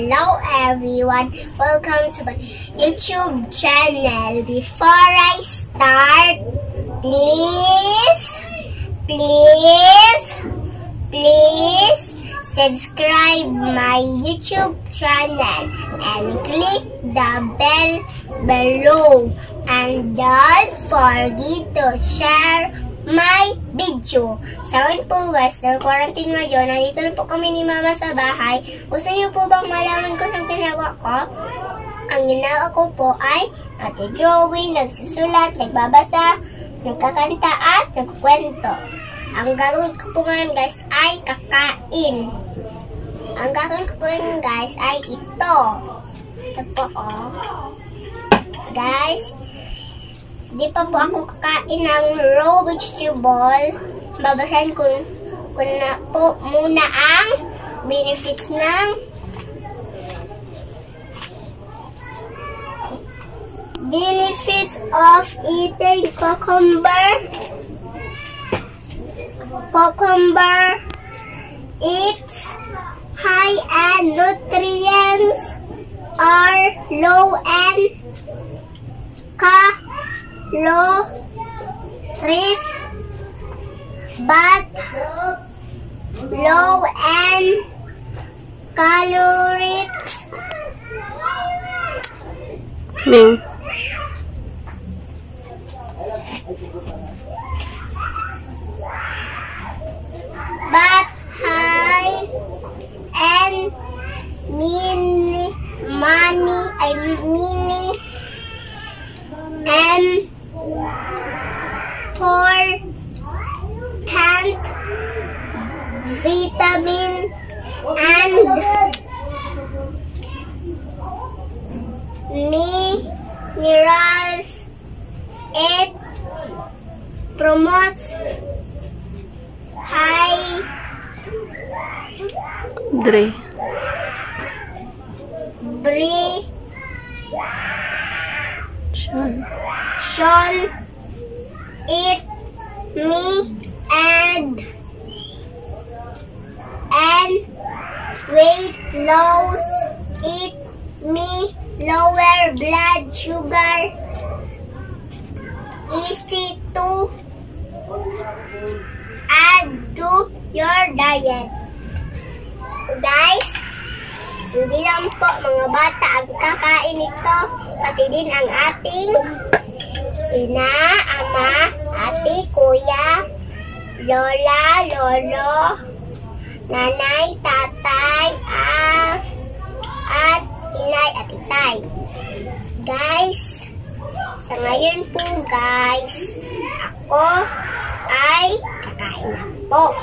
Hello everyone, welcome to my YouTube channel. Before I start, please subscribe my YouTube channel and click the bell below. And don't forget to share my video. Sa akin po guys, nag-quarantine ngayon. Nandito na po kami ni Mama sa bahay. Gusto niyo po bang malaman ko ng ginagawa ko? Ang ginagawa ko po ay nag-drawing, nagsusulat, nagbabasa, nagkakanta at nagkwento. Ang gagawin ko po ngayon guys ay kakain. Ang gagawin ko po ngayon guys ay ito. Ito po oh. Guys, di pa po ako kakain ng raw vegetable. Babasahin ko na po muna ang benefits of eating cucumber. Cucumber, it's high in nutrients or low in calories, but low in calories. But high and important vitamin and minerals. It promotes it and weight loss. It lower blood sugar. Easy to add to your diet. Guys, hindi lang po mga bata ang kakain nito, pati din ang ating ina, ama, ate, kuya, lola, lolo, nanay, tatay, at inay at itay. Guys, sa ngayon po guys, ako ay kakain na po.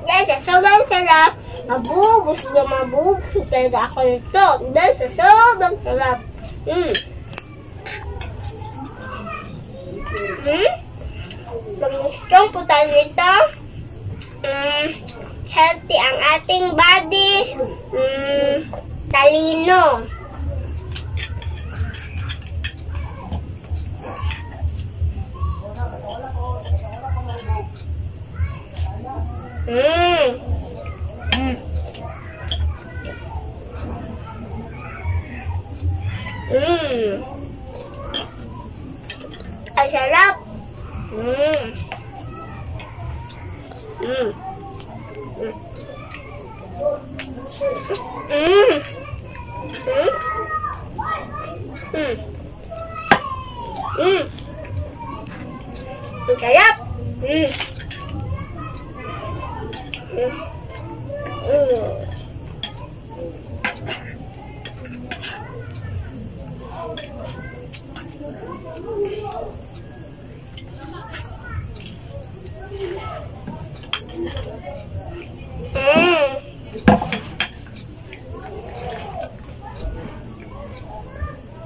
Dahil sa sobrang sarap, mabubos talaga ako nito. Dahil sa sobrang sarap. Maging strong po tayo nito. Healthy ang ating body. Talino. Ang sarap. Ang sarap.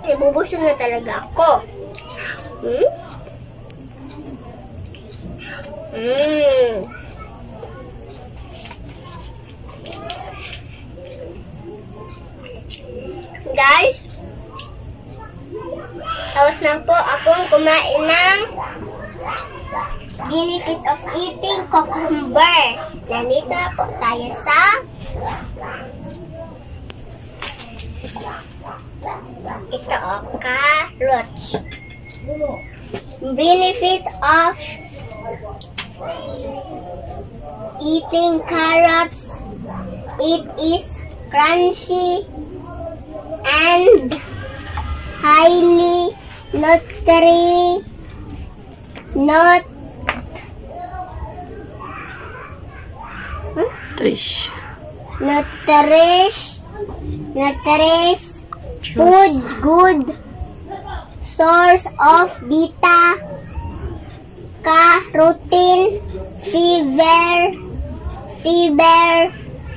Ibubusog na talaga ako. Guys, tapos na po akong kumain ng benefits of eating cucumber. Nandito na po tayo sa ito carrots. Benefits of eating carrots. It is crunchy and highly nutritious food, good source of beta carotene, fiber,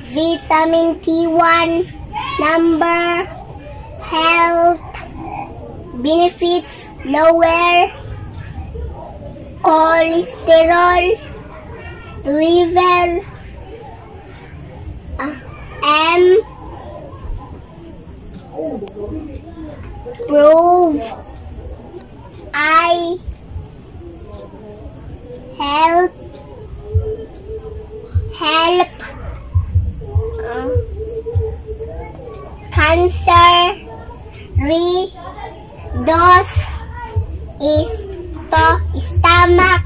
vitamin K1, number, health benefits, lower cholesterol level, improve eye health, help cancer reduce stomach,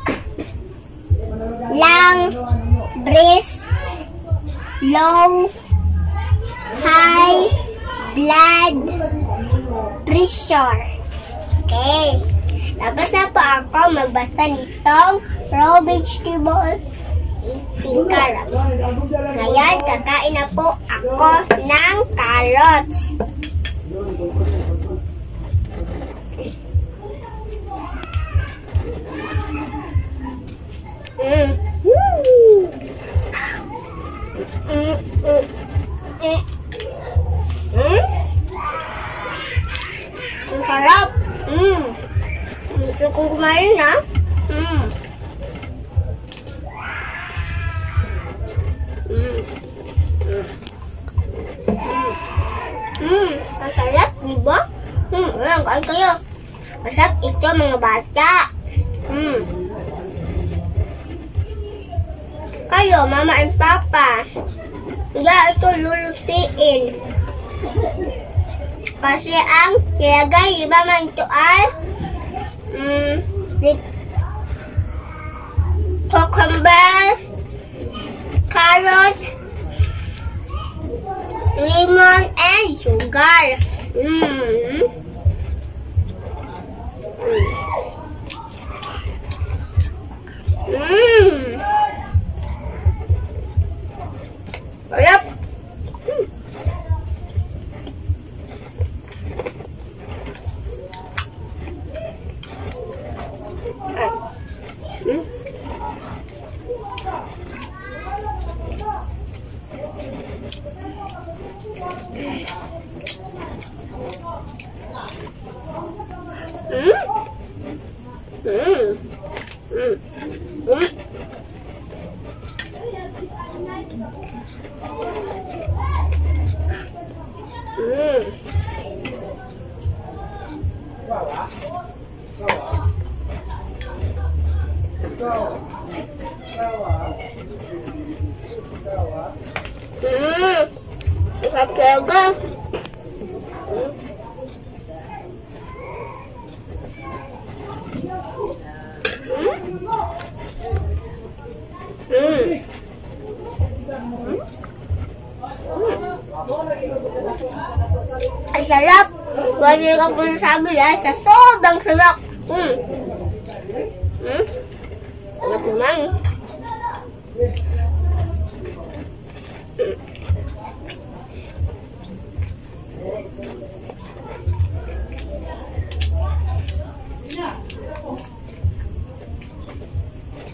lung, breast, low, high blood pressure. Okay. Tapos na po ako magbasa nitong raw vegetable eating carrots. Ngayon, kakain na po ako ng carrots. Ang sarap. Gusto kong kumain na. Ang sarap, diba? Ayan, kain kayo. Masarap ito mga bata. Kayo, mama and papa. Hindi ito lulusiin. Kasi ang nilagay, diba man ito ay cucumber, carrots, lemon, and sugar. Sarap. Sarap talaga. Ay, sarap. Wala ka po nasabi dahil sa sobrang sarap. Sarap naman.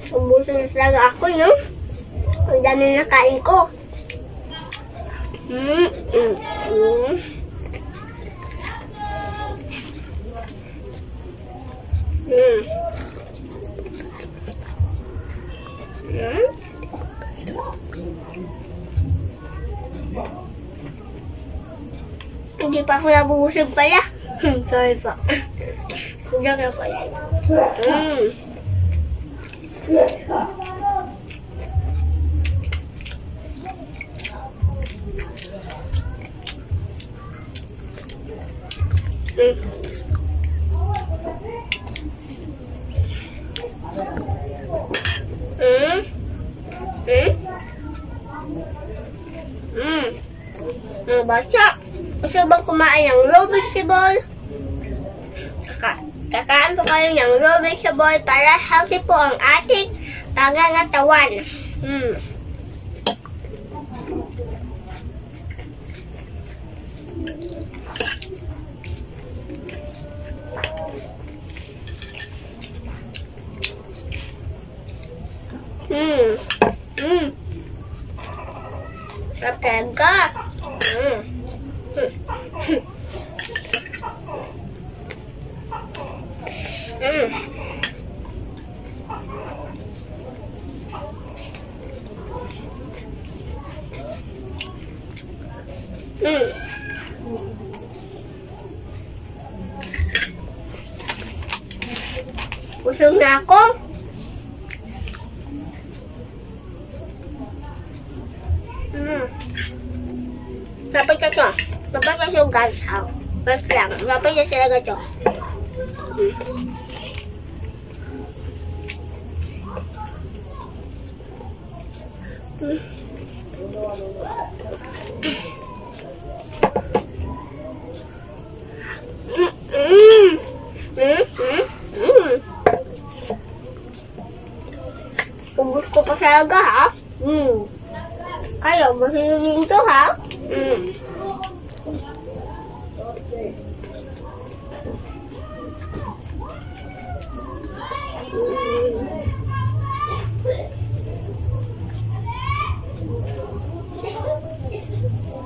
Ubusin na talaga ako, no? Ang dami na nakain ko. Hindi pa ako nabubusog pala. Sorry po. Joke lang po yan. Basta, gusto bang kumain ng raw vegetable? Kakain po kayo ng raw vegetable para healthy po ang ating pangangatawan. Sarap talaga. Busog na ako. Dapat ka to. Dapat ka siya guys. Best lang. Dapat ka talaga to. Ubus ko pa talaga ha. Kayo, gusto nyo nito ha?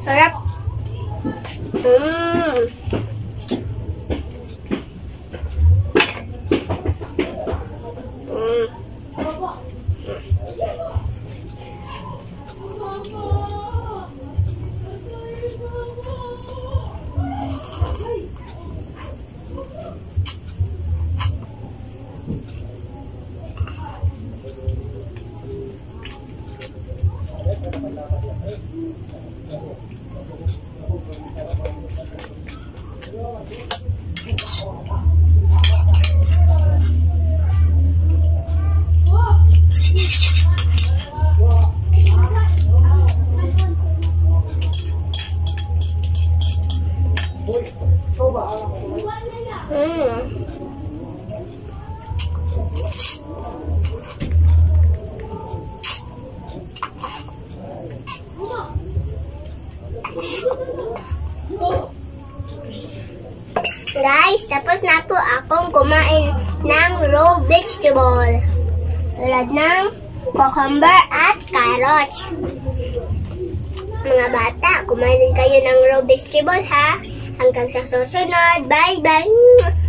Sarap. Guys, tapos na po akong kumain ng raw vegetable. Tulad ng cucumber at carrots. Mga bata, kumain din kayo ng raw vegetable ha. Hanggang sa susunod. Bye-bye!